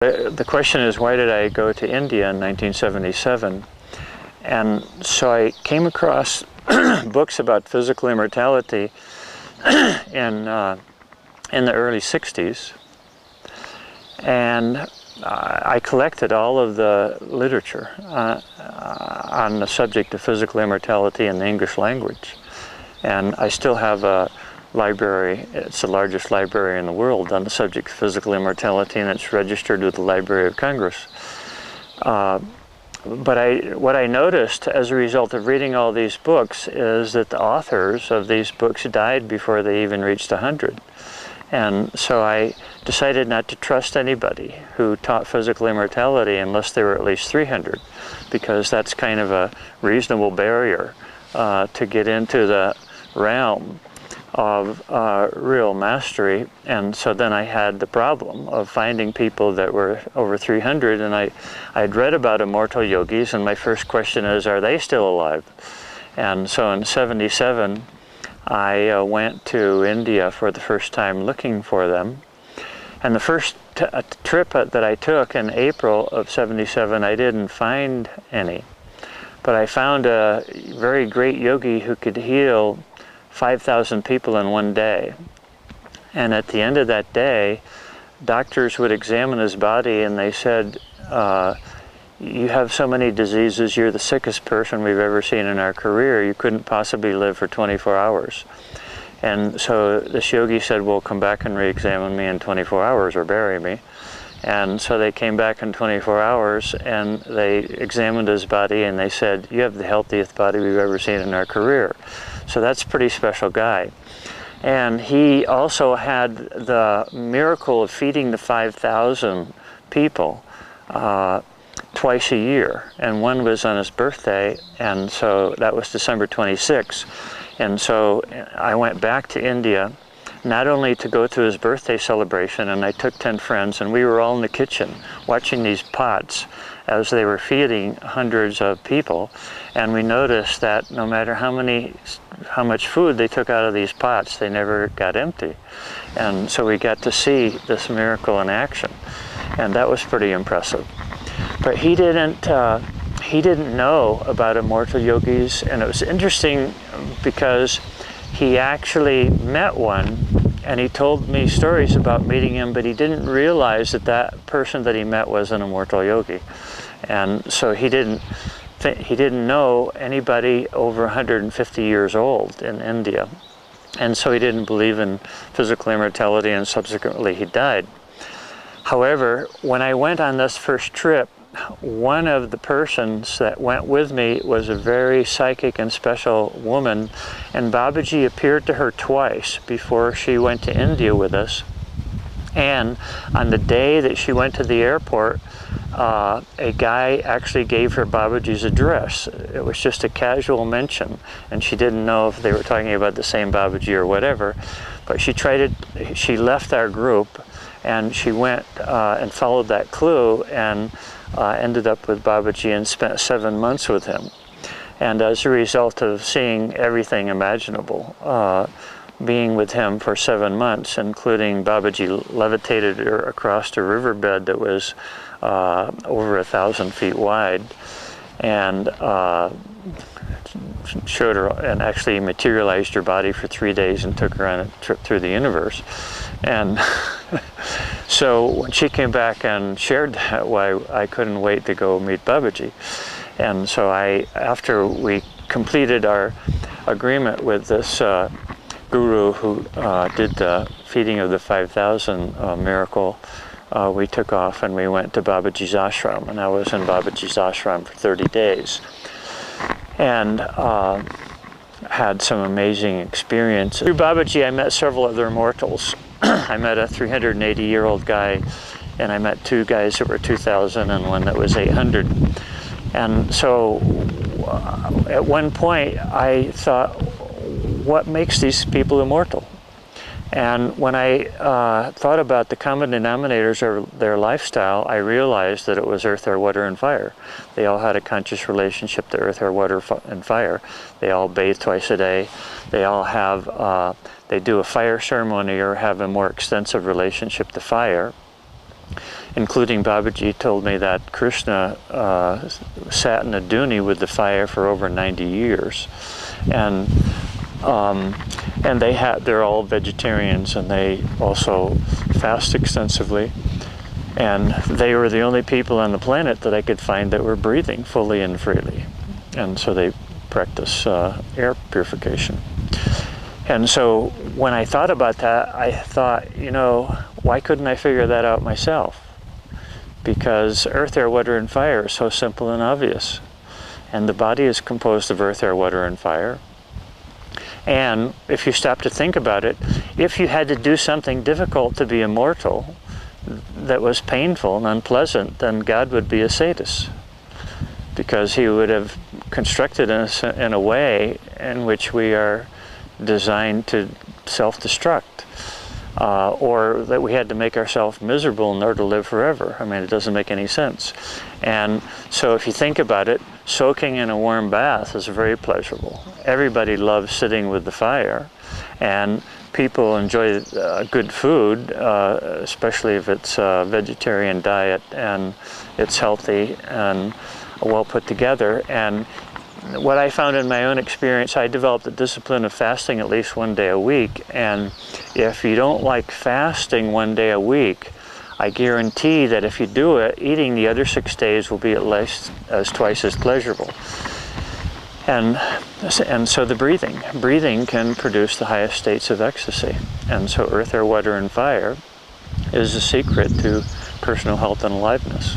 The question is, why did I go to India in 1977? And so I came across books about physical immortality in the early 60s, and I collected all of the literature on the subject of physical immortality in the English language. And I still have a library. It's the largest library in the world on the subject of physical immortality, and it's registered with the Library of Congress. But what I noticed as a result of reading all these books is that the authors of these books died before they even reached 100. And so I decided not to trust anybody who taught physical immortality unless they were at least 300, because that's kind of a reasonable barrier to get into the realm of real mastery. And so then I had the problem of finding people that were over 300, and I'd read about immortal yogis, and my first question is, are they still alive? And so in '77 I went to India for the first time looking for them. And the first trip that I took in April of '77, I didn't find any, but I found a very great yogi who could heal 5,000 people in one day. And at the end of that day, doctors would examine his body, and they said, you have so many diseases, you're the sickest person we've ever seen in our career, you couldn't possibly live for 24 hours. And so this yogi said, well, come back and re-examine me in 24 hours or bury me. And so they came back in 24 hours and they examined his body, and they said, you have the healthiest body we've ever seen in our career. So that's a pretty special guy. And he also had the miracle of feeding the 5,000 people twice a year. And one was on his birthday, and so that was December 26th. And so I went back to India, not only to go to his birthday celebration, and I took 10 friends, and we were all in the kitchen watching these pots as they were feeding hundreds of people. And we noticed that no matter how much food they took out of these pots, they never got empty. And so we got to see this miracle in action, and that was pretty impressive. But he didn't know about immortal yogis, and it was interesting because he actually met one, and he told me stories about meeting him, but he didn't realize that that person that he met was an immortal yogi. And so he didn't know anybody over 150 years old in India. And so he didn't believe in physical immortality, and subsequently he died. However, when I went on this first trip, one of the persons that went with me was a very psychic and special woman, and Babaji appeared to her twice before she went to India with us. And on the day that she went to the airport, a guy actually gave her Babaji's address. It was just a casual mention, and she didn't know if they were talking about the same Babaji or whatever. But she left our group, and she went and followed that clue, and ended up with Babaji and spent 7 months with him. And as a result of seeing everything imaginable, being with him for 7 months, including Babaji levitated her across a riverbed that was over 1,000 feet wide, and showed her, and actually materialized her body for 3 days and took her on a trip through the universe. And so when she came back and shared that, why I couldn't wait to go meet Babaji. And so after we completed our agreement with this guru who did the feeding of the 5,000 miracle, we took off and we went to Babaji's ashram, and I was in Babaji's ashram for 30 days. And had some amazing experiences. Through Babaji, I met several other immortals. I met a 380-year-old guy, and I met 2 guys that were 2,000 and one that was 800. And so at one point I thought, what makes these people immortal? And when I thought about the common denominators of their lifestyle, I realized that it was earth, air, water, and fire. They all had a conscious relationship to earth, air, water, and fire. They all bathe twice a day. They all have, they do a fire ceremony or have a more extensive relationship to fire. including Babaji told me that Krishna sat in a dhuni with the fire for over 90 years. And they're all vegetarians, and they also fast extensively. And they were the only people on the planet that I could find that were breathing fully and freely. And so they practice air purification. And so when I thought about that, I thought, you know, why couldn't I figure that out myself? Because earth, air, water, and fire is so simple and obvious. And the body is composed of earth, air, water, and fire. And if you stop to think about it, if you had to do something difficult to be immortal, that was painful and unpleasant, then God would be a sadist. Because he would have constructed us in a way in which we are designed to self-destruct. Or that we had to make ourselves miserable in order to live forever. I mean, it doesn't make any sense. And so if you think about it, soaking in a warm bath is very pleasurable. Everybody loves sitting with the fire, and people enjoy good food, especially if it's a vegetarian diet and it's healthy and well put together. And what I found in my own experience, I developed the discipline of fasting at least one day a week. And if you don't like fasting one day a week, I guarantee that if you do it, eating the other 6 days will be at least twice as pleasurable. And so the breathing can produce the highest states of ecstasy. And so earth, air, water, and fire is the secret to personal health and aliveness.